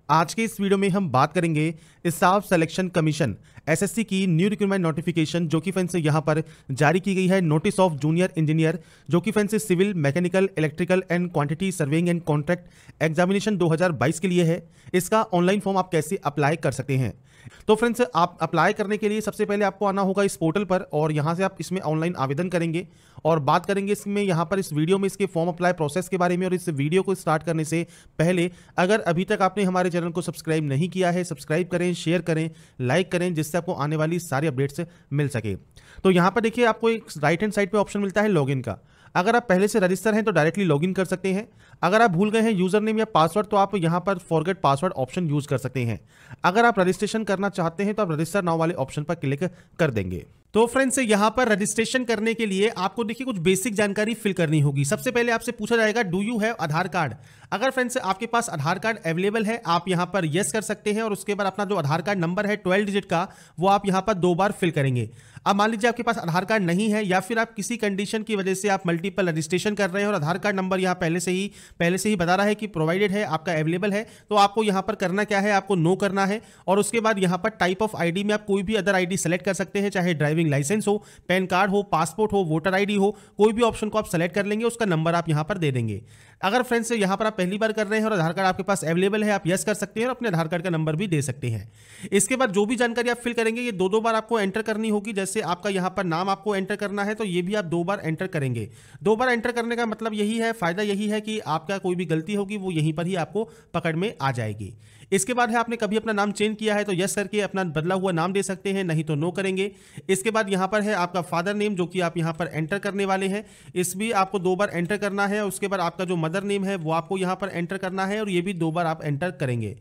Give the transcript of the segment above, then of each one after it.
आज के इस वीडियो में हम बात करेंगे स्टाफ सिलेक्शन कमीशन एसएससी की न्यू रिक्रूटमेंट नोटिफिकेशन जो कि फ्रेंड्स यहाँ पर जारी की गई है। नोटिस ऑफ जूनियर इंजीनियर जो कि friends civil mechanical electrical and quantity surveying and contract examination 2022 के लिए है। इसका ऑनलाइन फॉर्म आप कैसे अप्लाई कर सकते हैं। तो फ्रेंड्स आप अप्लाई करने के लिए सबसे पहले आपको आना होगा इस पोर्टल पर और यहाँ से आप इसमें ऑनलाइन आवेदन करेंगे और बात करेंगे इसमें यहाँ पर इस वीडियो में इसके फॉर्म अप्लाई प्रोसेस के बारे में। और इस वीडियो को स्टार्ट करने से पहले अगर अभी तक आपने हमारे चैनल को सब्सक्राइब नहीं किया है, सब्सक्राइब करें, शेयर करें, लाइक करें, जिससे आपको आने वाली सारी अपडेट्स मिल सके। तो यहाँ पर देखिए आपको एक राइट हैंड साइड पे ऑप्शन मिलता है लॉगिन का। अगर आप पहले से रजिस्टर हैं तो डायरेक्टली लॉगिन कर सकते हैं। अगर आप भूल गए हैं यूजर नेम या पासवर्ड तो आप यहां पर फॉरगेट पासवर्ड ऑप्शन यूज कर सकते हैं। अगर आप रजिस्ट्रेशन करना चाहते हैं तो आप रजिस्टर नाउ वाले ऑप्शन पर क्लिक कर देंगे। तो फ्रेंड्स यहां पर रजिस्ट्रेशन करने के लिए आपको देखिए कुछ बेसिक जानकारी फिल करनी होगी। सबसे पहले आपसे पूछा जाएगा do you have Aadhaar card. अगर फ्रेंड्स आपके पास आधार कार्ड अवेलेबल है आप यहां पर यस कर सकते हैं और उसके बाद अपना जो आधार कार्ड नंबर है 12 डिजिट का वो आप यहां पर 2 बार फिल करेंगे। अब मान लीजिए आपके पास आधार कार्ड नहीं है या फिर आप किसी कंडीशन की वजह से आप मल्टीपल रजिस्ट्रेशन कर रहे हैं और आधार कार्ड नंबर यहाँ पहले से ही बता रहा है कि प्रोवाइडेड है, आपका अवेलेबल है, तो आपको यहाँ पर करना क्या है, आपको नो करना है। और उसके बाद यहाँ पर टाइप ऑफ आईडी में आप कोई भी अदर आईडी सेलेक्ट कर सकते हैं, चाहे ड्राइविंग लाइसेंस हो, पैन कार्ड हो, पासपोर्ट हो, वोटर आईडी हो, कोई भी ऑप्शन को आप सेलेक्ट कर लेंगे, उसका नंबर आप यहाँ पर दे देंगे। अगर फ्रेंड्स यहाँ पर आप पहली बार कर रहे हैं और आधार कार्ड आपके पास अवेलेबल है, आप यस कर सकते हैं और अपने आधार कार्ड का नंबर भी दे सकते हैं। इसके बाद जो भी जानकारी आप फिल करेंगे ये 2 बार आपको एंटर करनी होगी। जैसे आपका यहाँ पर नाम आपको एंटर करना है तो ये भी आप 2 बार एंटर करेंगे। 2 बार एंटर करने का मतलब यही है, फायदा यही है कि आपका कोई भी गलती होगी वो यहीं पर ही आपको पकड़ में आ जाएगी। इसके बाद है आपने कभी अपना नाम चेंज किया है तो यस करके अपना बदला हुआ नाम दे सकते हैं, नहीं तो नो करेंगे। इसके बाद यहाँ पर है आपका फादर नेम जो कि आप यहाँ पर एंटर करने वाले हैं, इस भी आपको 2 बार एंटर करना है। उसके बाद आपका जो मदर नेम है वो आपको यहाँ पर एंटर करना है और ये भी 2 बार आप एंटर करेंगे।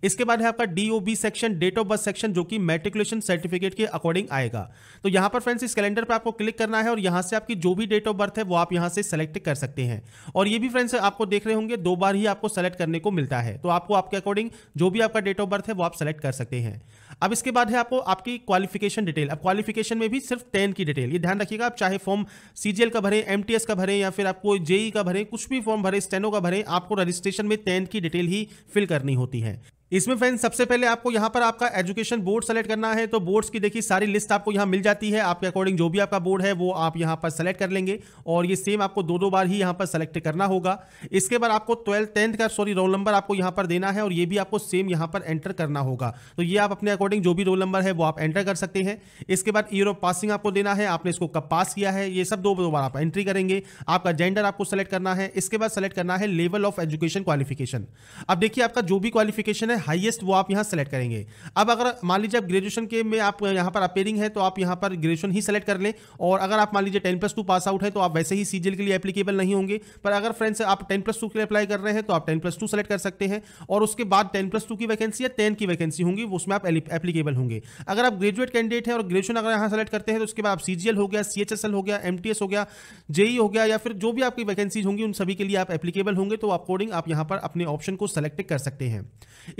इसके बाद है आपका DOB section, date of birth section, जो कि मैट्रिकुलेशन सर्टिफिकेट के अकॉर्डिंग आएगा। तो यहां पर फ्रेंड्स इस कैलेंडर पे आपको क्लिक करना है और यहां से आपकी जो भी डेट ऑफ बर्थ है वो आप यहां से सेलेक्ट कर सकते हैं। और ये भी फ्रेंड्स आपको देख रहे होंगे 2 बार ही आपको सेलेक्ट करने को मिलता है, तो आपको आपके अकॉर्डिंग जो भी आपका डेट ऑफ बर्थ है वो आप सेलेक्ट कर सकते हैं। अब इसके बाद है आपको आपकी क्वालिफिकेशन डिटेल। अब क्वालिफिकेशन में भी सिर्फ 10 की डिटेल, ये ध्यान रखिएगा। आप चाहे फॉर्म CGL का भरें, MTS का भरें या फिर आपको JEE का भरें, कुछ भी फॉर्म भरें, स्टेनो का भरें, आपको रजिस्ट्रेशन में 10 की डिटेल ही फिल करनी होती है। इसमें फ्रेंड्स सबसे पहले आपको यहां पर आपका एजुकेशन बोर्ड सेलेक्ट करना है। तो बोर्ड्स की देखिए सारी लिस्ट आपको यहां मिल जाती है, आपके अकॉर्डिंग जो भी आपका बोर्ड है वो आप यहां पर सेलेक्ट कर लेंगे और ये सेम आपको 2 बार ही यहां पर सेलेक्ट करना होगा। इसके बाद आपको 10th का रोल नंबर आपको यहां पर देना है और ये भी आपको सेम यहां पर एंटर करना होगा। तो ये आप अपने अकॉर्डिंग जो भी रोल नंबर है वो आप एंटर कर सकते हैं। इसके बाद ईयर ऑफ पासिंग आपको देना है, आपने इसको कब पास किया है, ये सब 2 बार आप एंट्री करेंगे। आपका जेंडर आपको सेलेक्ट करना है। इसके बाद सेलेक्ट करना है लेवल ऑफ एजुकेशन क्वालिफिकेशन। अब देखिए आपका जो भी क्वालिफिकेशन है हाईएस्ट वो आप यहां सेलेक्ट करेंगे। अब अगर मान लीजिए आप ग्रेजुएशन के में आप यहां पर अपेयरिंग है तो आप यहां पर ग्रेजुएशन ही सेलेक्ट कर लें। और अगर आप मान लीजिए 10+2 पास आउट है तो आप वैसे ही CGL के लिए एप्लीकेबल नहीं होंगे। पर अगर फ्रेंड्स आप 10+2 के लिए अप्लाई कर रहे हैं तो आप 10+2 सेलेक्ट कर सकते हैं और उसके बाद 10+2 की वैकेंसी या 10 की वैकेंसी होंगी उसमें आप एप्लीकेबल होंगे। अगर आप ग्रेजुएट कैंडिडेट है और ग्रेजुएशन अगर यहां सेलेक्ट करते हैं तो उसके बाद आप CGL हो गया, CHSL हो गया, MTS हो गया, JEE हो गया या फिर जो भी आपकी वैकेंसीज होंगी उन सभी के लिए आप एप्लीकेबल होंगे। तो अकॉर्डिंग आप यहां पर अपने ऑप्शन को सेलेक्ट कर सकते हैं।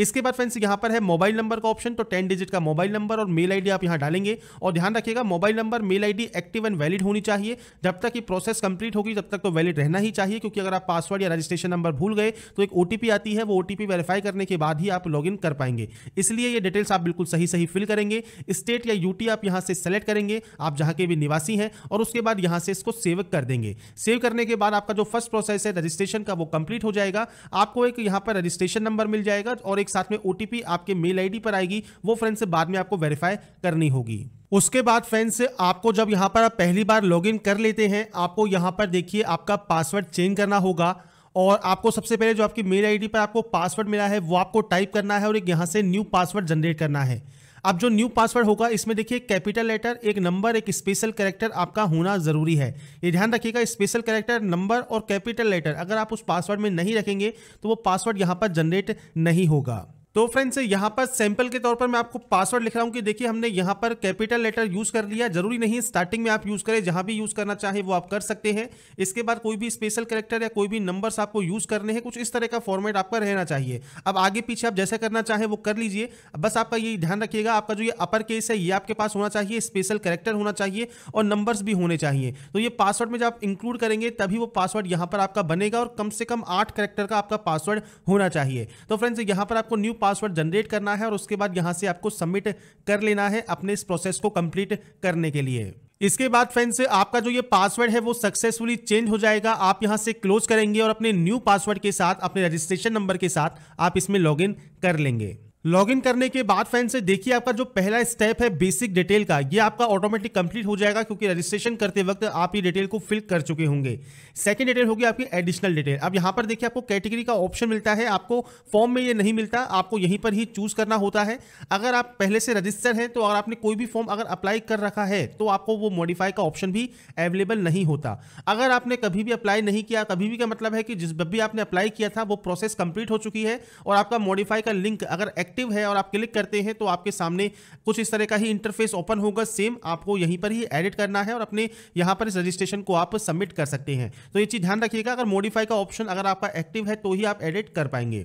इसके बाद फ्रेंड्स यहां पर है मोबाइल नंबर का ऑप्शन। तो 10 डिजिट का मोबाइल नंबर और मेल आईडी आप यहां डालेंगे और ध्यान रखिएगा mobile number mail ID active and valid होनी चाहिए। जब तक ये प्रोसेस कंप्लीट होगी तब तक तो वैलिड रहना ही चाहिए, क्योंकि अगर आप पासवर्ड या रजिस्ट्रेशन नंबर भूल गए तो एक OTP आती है, वो OTP वेरीफाई करने के बाद ही आप लॉगिन कर पाएंगे। इसलिए ये डिटेल्स आप बिल्कुल सही फिल करेंगे। स्टेट या UT आप यहां से सेलेक्ट करेंगे, आप जहां के भी निवासी हैं, और उसके बाद यहां से इसको सेव कर देंगे। सेव करने के बाद आपका जो फर्स्ट प्रोसेस है रजिस्ट्रेशन का वो कंप्लीट हो जाएगा। आपको एक यहां पर रजिस्ट्रेशन नंबर मिल जाएगा और एक साथ में OTP आपके मेल आईडी पर आएगी, वो फ्रेंड्स से बाद में आपको वेरीफाई करनी होगी। उसके बाद फ्रेंड्स आपको जब यहां पर आप पहली बार लॉगिन कर लेते हैं आपको यहां पर देखिए आपका पासवर्ड चेंज करना होगा और आपको सबसे पहले जो आपकी मेल आईडी पर आपको पासवर्ड मिला है वो आपको टाइप करना है और एक यहां से न्यू पासवर्ड जनरेट करना है। अब जो न्यू पासवर्ड होगा इसमें देखिए कैपिटल लेटर, एक नंबर, एक स्पेशल कैरेक्टर आपका होना जरूरी है। ये ध्यान रखिएगा, स्पेशल कैरेक्टर, नंबर और कैपिटल लेटर अगर आप उस पासवर्ड में नहीं रखेंगे तो वो पासवर्ड यहां पर जनरेट नहीं होगा। तो फ्रेंड्स यहाँ पर सैंपल के तौर पर मैं आपको पासवर्ड लिख रहा हूँ कि देखिए हमने यहाँ पर कैपिटल लेटर यूज कर लिया। जरूरी नहीं है स्टार्टिंग में आप यूज करें, जहां भी यूज करना चाहे वो आप कर सकते हैं। इसके बाद कोई भी स्पेशल कैरेक्टर या कोई भी नंबर्स आपको यूज करने हैं, कुछ इस तरह का फॉर्मेट आपका रहना चाहिए। अब आगे पीछे आप जैसा करना चाहे वो कर लीजिए, बस आपका ये ध्यान रखिएगा आपका जो ये अपर केस है ये आपके पास होना चाहिए, स्पेशल कैरेक्टर होना चाहिए और नंबर्स भी होने चाहिए। तो ये पासवर्ड में जब आप इंक्लूड करेंगे तभी वो पासवर्ड यहाँ पर आपका बनेगा और कम से कम 8 कैरेक्टर का आपका पासवर्ड होना चाहिए। तो फ्रेंड्स यहाँ पर आपको न्यू पासवर्ड जनरेट करना है और उसके बाद यहां से आपको सबमिट कर लेना है अपने इस प्रोसेस को कंप्लीट करने के लिए। इसके बाद फ्रेंड्स आपका जो ये पासवर्ड है वो सक्सेसफुली चेंज हो जाएगा। आप यहां से क्लोज करेंगे और अपने न्यू पासवर्ड के साथ, अपने रजिस्ट्रेशन नंबर के साथ आप इसमें लॉगिन कर लेंगे। लॉगिन करने के बाद फ्रेंड्स देखिए आपका जो पहला स्टेप है बेसिक डिटेल का, ये आपका ऑटोमेटिक कंप्लीट हो जाएगा क्योंकि रजिस्ट्रेशन करते वक्त आप ये डिटेल को फिल कर चुके होंगे। सेकंड डिटेल होगी आपकी एडिशनल डिटेल। अब यहां पर देखिए आपको कैटेगरी का ऑप्शन मिलता है, आपको फॉर्म में ये नहीं मिलता, आपको यहीं पर ही चूज करना होता है। अगर आप पहले से रजिस्टर हैं तो अगर आपने कोई भी फॉर्म अगर अप्लाई कर रखा है तो आपको वो मॉडिफाई का ऑप्शन भी अवेलेबल नहीं होता। अगर आपने कभी भी अप्लाई नहीं किया, कभी भी का मतलब है कि जिस भी आपने अप्लाई किया था वो प्रोसेस कंप्लीट हो चुकी है और आपका मॉडिफाई का लिंक अगर एक्टिव है और आप क्लिक करते हैं तो आपके सामने कुछ इस तरह का ही इंटरफेस ओपन होगा। सेम आपको यहीं पर ही एडिट करना है और अपने यहां पर इस रजिस्ट्रेशन को आप सबमिट कर सकते हैं। तो ये चीज ध्यान रखिएगा, अगर मॉडिफाई का ऑप्शन अगर आपका एक्टिव है तो ही आप एडिट कर पाएंगे।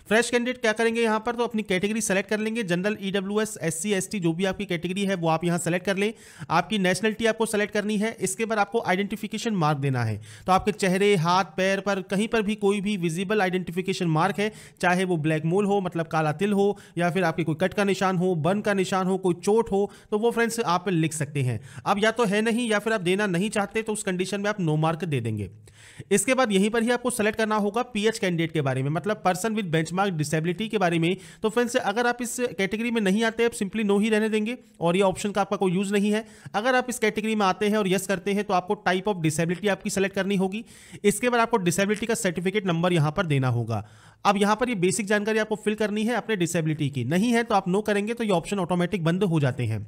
फ्रेश कैंडिडेट क्या करेंगे यहां पर, तो अपनी कैटेगरी सेलेक्ट कर लेंगे। जनरल, ईडब्ल्यूएस, एससी, एसटी जो भी आपकी कैटेगरी है वो आप यहां सेलेक्ट कर लें। आपकी नेशनलिटी आपको सेलेक्ट करनी है। इसके बाद आपको आइडेंटिफिकेशन मार्क देना है। तो आपके चेहरे, हाथ, पैर पर कहीं पर भी कोई भी विजिबल आइडेंटिफिकेशन मार्क है, चाहे वो ब्लैक मोल हो मतलब काला तिल हो, या फिर आपके कोई कट का निशान हो, बर्न का निशान हो, कोई चोट हो, तो वो फ्रेंड्स आप लिख सकते हैं। अब या तो है नहीं या फिर आप देना नहीं चाहते तो उस कंडीशन में आप नो मार्क दे देंगे। इसके बाद यहीं पर ही आपको सेलेक्ट करना होगा पीएच कैंडिडेट के बारे में, मतलब पर्सन विद बेंचमार्क डिसेबिलिटी के बारे में। तो फ्रेंड्स अगर आप इस कैटेगरी में नहीं आते, आप सिंपली नो ही रहने देंगे और ये ऑप्शन का आपका कोई यूज नहीं है। अगर आप इस कैटेगरी में आते हैं और यस करते हैं तो आपको टाइप ऑफ डिसेबिलिटी आपकी सेलेक्ट करनी होगी। इसके बाद आपको डिसेबिलिटी का सर्टिफिकेट नंबर यहां पर देना होगा। अब यहां पर ये बेसिक जानकारी आपको फिल करनी है अपने डिसेबिलिटी की, नहीं है तो आप नो करेंगे तो ये ऑप्शन ऑटोमेटिक बंद हो जाते हैं।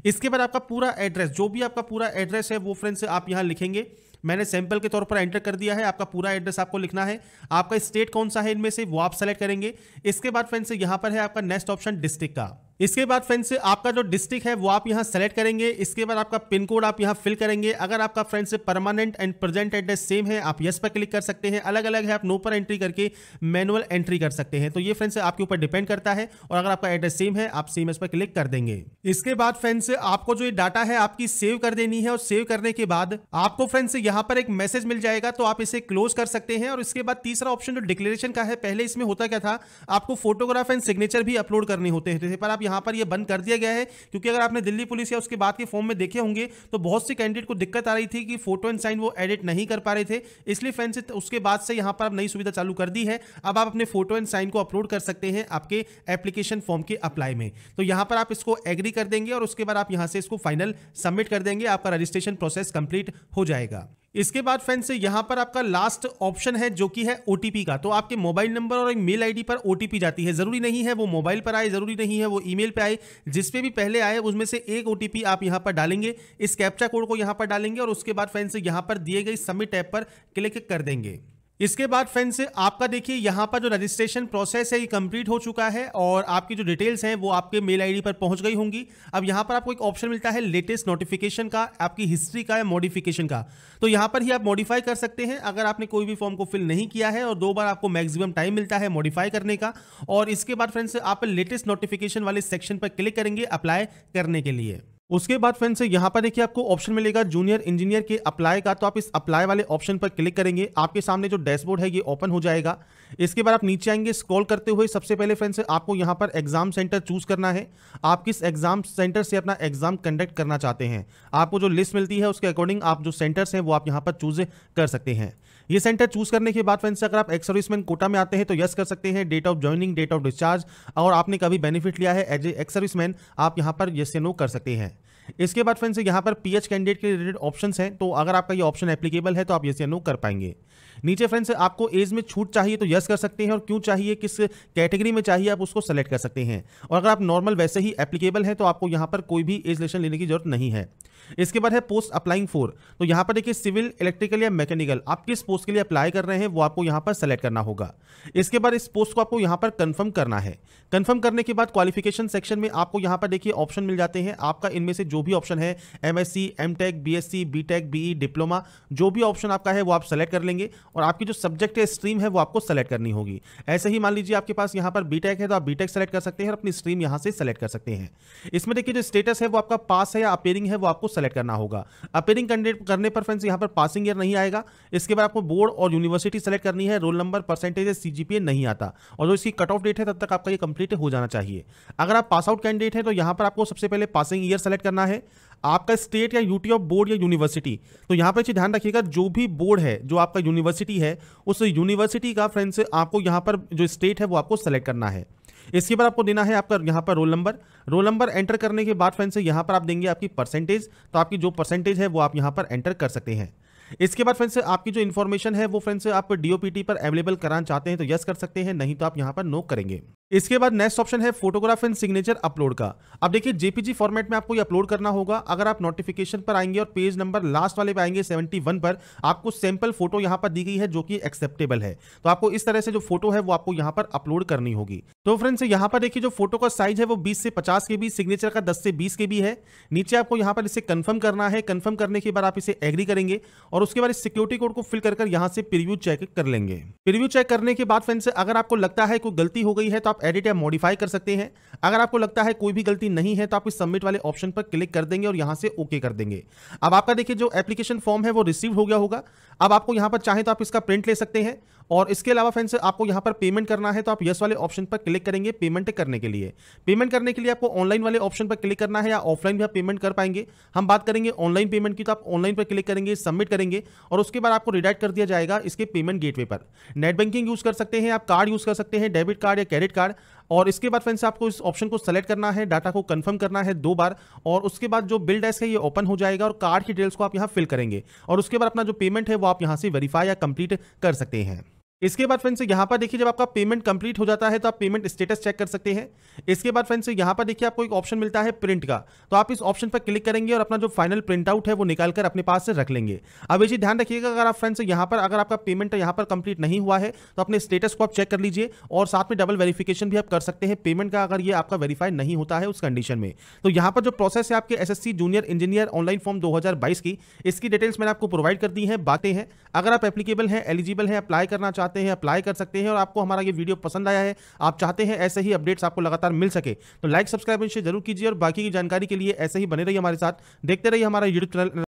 इसके बाद आपका पूरा एड्रेस, जो भी आपका पूरा एड्रेस है वो फ्रेंड्स आप यहां लिखेंगे। मैंने सैंपल के तौर पर एंटर कर दिया है, आपका पूरा एड्रेस आपको लिखना है। आपका स्टेट कौन सा है इनमें से वो आप सेलेक्ट करेंगे। इसके बाद फ्रेंड्स यहां पर है आपका नेक्स्ट ऑप्शन डिस्ट्रिक्ट का। इसके बाद फ्रेंड्स आपका जो डिस्ट्रिक्ट है वो आप यहां सेलेक्ट करेंगे। इसके बाद आपका पिन कोड आप यहां फिल करेंगे। अगर आपका friends permanent and present address same है आप यस पर क्लिक कर सकते हैं, अलग अलग है आप नो पर एंट्री करके मैनुअल एंट्री कर सकते हैं। तो ये फ्रेंड्स आपके ऊपर डिपेंड करता है, और अगर आपका एड्रेस सेम है आप सेम इस पर क्लिक कर देंगे। इसके बाद फ्रेंड्स आपको जो ये डाटा है आपकी सेव कर देनी है, और सेव करने के बाद आपको फ्रेंड्स यहां पर एक मैसेज मिल जाएगा, तो आप इसे क्लोज कर सकते हैं। और इसके बाद तीसरा ऑप्शन जो डिक्लेरेशन का है, पहले इसमें होता क्या था, आपको फोटोग्राफ एंड सिग्नेचर भी अपलोड करने होते थे, पर आप यहां पर ये बंद कर दिया गया है। क्योंकि अगर आपने दिल्ली पुलिस या उसके बाद के फॉर्म में देखे होंगे तो बहुत सी कैंडिडेट को दिक्कत आ रही थी कि फोटो एंड साइन वो एडिट नहीं कर पा रहे थे, इसलिए फ्रेंड्स उसके बाद से यहां पर अब नई सुविधा चालू कर दी है। अब आप अपने फोटो एंड साइन को अपलोड कर सकते हैं आपके एप्लीकेशन फॉर्म के अप्लाई में। तो यहां पर आप इसको एग्री कर देंगे और उसके बाद आप यहां से इसको फाइनल सबमिट कर देंगे, आपका रजिस्ट्रेशन प्रोसेस कंप्लीट हो जाएगा। इसके बाद फ्रेंड्स यहां पर आपका लास्ट ऑप्शन है जो कि है ओटीपी का। तो आपके मोबाइल नंबर और एक मेल आईडी पर ओटीपी जाती है, जरूरी नहीं है वो मोबाइल पर आए, जरूरी नहीं है वो ईमेल पे आए, जिस पे भी पहले आए उसमें से एक ओटीपी आप यहां पर डालेंगे। इस कैप्चा कोड को यहां पर डालेंगे और उसके बाद फ्रेंड्स यहां पर दिए गए सबमिट टैब पर क्लिक कर देंगे। इसके बाद फ्रेंड्स आपका देखिए यहां पर जो रजिस्ट्रेशन प्रोसेस है ये कंप्लीट हो चुका है और आपकी जो डिटेल्स हैं वो आपके मेल आईडी पर पहुंच गई होंगी। अब यहां पर आपको एक ऑप्शन मिलता है लेटेस्ट नोटिफिकेशन का, आपकी हिस्ट्री का या मॉडिफिकेशन का। तो यहां पर ही आप मॉडिफाई कर सकते हैं अगर आपने कोई भी फॉर्म को फिल नहीं किया है, और 2 बार आपको मैक्सिमम टाइम मिलता है मॉडिफाई करने का। और इसके बाद फ्रेंड्स आप लेटेस्ट नोटिफिकेशन वाले सेक्शन पर क्लिक करेंगे अप्लाई करने के लिए। उसके बाद फ्रेंड्स यहां पर देखिए आपको ऑप्शन मिलेगा जूनियर इंजीनियर के अप्लाई का, तो आप इस अप्लाई वाले ऑप्शन पर क्लिक करेंगे, आपके सामने जो डैशबोर्ड है ये ओपन हो जाएगा। इसके बाद आप नीचे आएंगे स्क्रॉल करते हुए, सबसे पहले फ्रेंड्स आपको यहां पर एग्जाम सेंटर चूज करना है। आप किस एग्जाम सेंटर से अपना एग्जाम कंडक्ट करना चाहते हैं, आपको जो लिस्ट मिलती है उसके अकॉर्डिंग आप जो सेंटर्स हैं वो आप यहां पर चूज कर सकते हैं। ये सेंटर चूज करने के बाद फ्रेंड्स अगर आप एक्स सर्विसमैन कोटा में आते हैं तो यस कर सकते हैं, date of joining, date of discharge, और आपने कभी बेनिफिट लिया है एज ए एक्स सर्विसमैन आप यहां पर यस या नो कर सकते हैं। इसके बाद फ्रेंड्स यहां पर पीएच कैंडिडेट के रिलेटेड ऑप्शंस हैं, तो अगर आपका ये ऑप्शन एप्लीकेबल है तो आप यस या नो कर पाएंगे। नीचे फ्रेंड्स आपको एज में छूट चाहिए तो यस कर सकते हैं, और क्यों चाहिए, किस कैटेगरी में चाहिए आप उसको सेलेक्ट कर सकते हैं। और अगर आप नॉर्मल वैसे ही एप्लीकेबल है तो आपको यहां पर कोई भी एज रिलेशन लेने की जरूरत नहीं है। इसके बाद है पोस्ट अप्लाइंग फॉर, तो यहां पर देखिए सिविल, इलेक्ट्रिकल या मैकेनिकल, आप किस पोस्ट के लिए अप्लाई कर रहे हैं वो आपको यहां पर सेलेक्ट करना होगा। इसके बाद इस पोस्ट को आपको यहां पर कंफर्म करना है। कंफर्म करने के बाद क्वालिफिकेशन सेक्शन में आपको यहां पर देखिए ऑप्शन मिल जाते हैं, आपका इनमें से जो भी ऑप्शन है MSc, MTech, BSc, BTech, BE, diploma, जो भी ऑप्शन आपका है वो आप सेलेक्ट कर लेंगे, और आपकी जो सब्जेक्ट है स्ट्रीम है वो आपको सेलेक्ट करनी होगी। ऐसे ही मान लीजिए आपके पास यहां पर बीटेक है तो आप बीटेक सेलेक्ट कर सकते हैं और अपनी स्ट्रीम यहां से सेलेक्ट कर सकते हैं। इसमें देखिए जो स्टेटस है वो आपका पास है या अपेयरिंग है वो आपको आपको सेलेक्ट करना होगा। अपीयरिंग कैंडिडेट करने पर फ्रेंड्स यहाँ पर पासिंग ईयर नहीं आएगा। इसके बाद आपको बोर्ड और यूनिवर्सिटी सेलेक्ट करनी है, रोल नंबर, परसेंटेज, सीजीपीए नहीं आता, और जो इसकी कट ऑफ डेट है तब तक आपका ये कंप्लीट हो जाना चाहिए। अगर आप पास आउट कैंडिडेट है तो यहाँ पर आपको सबसे पहले पासिंग ईयर सेलेक्ट करना है, आपका स्टेट या यूटी ऑफ बोर्ड या यूनिवर्सिटी। तो यहाँ पर ध्यान रखिएगा, जो भी बोर्ड है, जो आपका यूनिवर्सिटी है, उस यूनिवर्सिटी का फ्रेंड्स आपको यहाँ पर जो स्टेट है वो आपको सेलेक्ट करना है। इसके बाद आपको देना है आपका यहाँ पर रोल नंबर एंटर करने के बाद फ्रेंड्स यहाँ पर आप देंगे आपकी परसेंटेज, तो आपकी जो परसेंटेज है वो आप यहाँ पर एंटर कर सकते हैं। इसके बाद फ्रेंड्स आपकी जो इन्फॉर्मेशन है वो फ्रेंड्स आप डीओपीटी पर अवेलेबल कराना चाहते हैं तो यस कर सकते हैं, नहीं तो आप यहाँ पर नो करेंगे। इसके बाद नेक्स्ट ऑप्शन है फोटोग्राफ एंड सिग्नेचर अपलोड का। अब देखिए जेपीजी फॉर्मेट में आपको ये अपलोड करना होगा। अगर आप नोटिफिकेशन पर आएंगे और पेज नंबर लास्ट वाले पे आएंगे 71 पर, आपको सैंपल फोटो यहाँ पर दी गई है जो कि एक्सेप्टेबल है, तो आपको इस तरह से जो फोटो है वो आपको यहाँ पर अपलोड करनी होगी। तो फ्रेंड्स यहाँ पर देखिए जो फोटो का साइज है वो 20 से 50 के बी, सिग्नेचर का 10 से 20 के बी है। नीचे आपको यहाँ पर इसे कंफर्म करना है, कंफर्म करने के बाद आप इसे एग्री करेंगे और उसके बाद इस सिक्योरिटी कोड को फिल कर यहाँ से प्रीव्यू चेक कर लेंगे। प्रीव्यू चेक करने के बाद फ्रेंड्स अगर आपको लगता है कोई गलती हो गई है तो आप एडिट या मॉडिफाई कर सकते हैं। अगर आपको लगता है कोई भी गलती नहीं है तो आप इस सबमिट वाले ऑप्शन पर क्लिक कर देंगे और यहां से ओके कर देंगे। अब आपका देखिए जो एप्लीकेशन फॉर्म है वो रिसीव हो गया होगा। अब आपको यहां पर चाहे तो आप इसका प्रिंट ले सकते हैं, और इसके अलावा फ्रेंड्स आपको यहां पर पेमेंट करना है तो आप यस वाले ऑप्शन पर क्लिक करेंगे पेमेंट करने के लिए। पेमेंट करने के लिए आपको ऑनलाइन वाले ऑप्शन पर क्लिक करना है, या ऑफलाइन भी आप पेमेंट कर पाएंगे। हम बात करेंगे ऑनलाइन पेमेंट की, तो आप ऑनलाइन पर क्लिक करेंगे, सबमिट करेंगे और उसके बाद आपको रिडायरेक्ट कर दिया जाएगा इसके पेमेंट गेटवे पर। नेट बैंकिंग यूज कर सकते हैं, आप कार्ड यूज कर सकते हैं, डेबिट कार्ड या क्रेडिट कार्ड। और इसके बाद फ्रेंड्स आपको इस ऑप्शन को सेलेक्ट करना है, डाटा को कंफर्म करना है 2 बार, और उसके बाद जो बिल डेस्क है ये ओपन हो जाएगा और कार्ड की डिटेल्स को आप यहां फिल करेंगे और उसके बाद अपना जो पेमेंट है वो आप यहां से वेरीफाई या कंप्लीट कर सकते हैं। इसके बाद फ्रेंड्स यहाँ पर देखिए जब आपका पेमेंट कंप्लीट हो जाता है तो आप पेमेंट स्टेटस चेक कर सकते हैं। इसके बाद फ्रेंड्स यहाँ पर देखिए आपको एक ऑप्शन मिलता है प्रिंट का, तो आप इस ऑप्शन पर क्लिक करेंगे और अपना जो फाइनल प्रिंट आउट है वो निकाल कर अपने पास से रख लेंगे। अब ये चीज ध्यान रखिएगा, अगर आप फ्रेंड्स यहाँ पर अगर आपका पेमेंट यहाँ पर कंप्लीट नहीं हुआ है तो अपने स्टेटस को आप चेक कर लीजिए, और साथ में डबल वेरिफिकेशन भी आप कर सकते हैं पेमेंट का, अगर ये आपका वेरीफाई नहीं होता है उस कंडीशन में। तो यहाँ पर जो प्रोसेस है आपके SSC junior engineer online form 2022 की, इसकी डिटेल्स मैंने आपको प्रोवाइड कर दी है। बातें हैं, अगर आप एप्लीकेबल हैं, एलिजिबल हैं, अप्लाई करना चाहते हैं, अप्लाई कर सकते हैं, और आपको हमारा ये वीडियो पसंद आया है, आप चाहते हैं ऐसे ही अपडेट्स आपको लगातार मिल सके, तो लाइक सब्सक्राइब जरूर कीजिए, और बाकी की जानकारी के लिए ऐसे ही बने रहिए हमारे साथ, देखते रहिए हमारा यूट्यूब चैनल।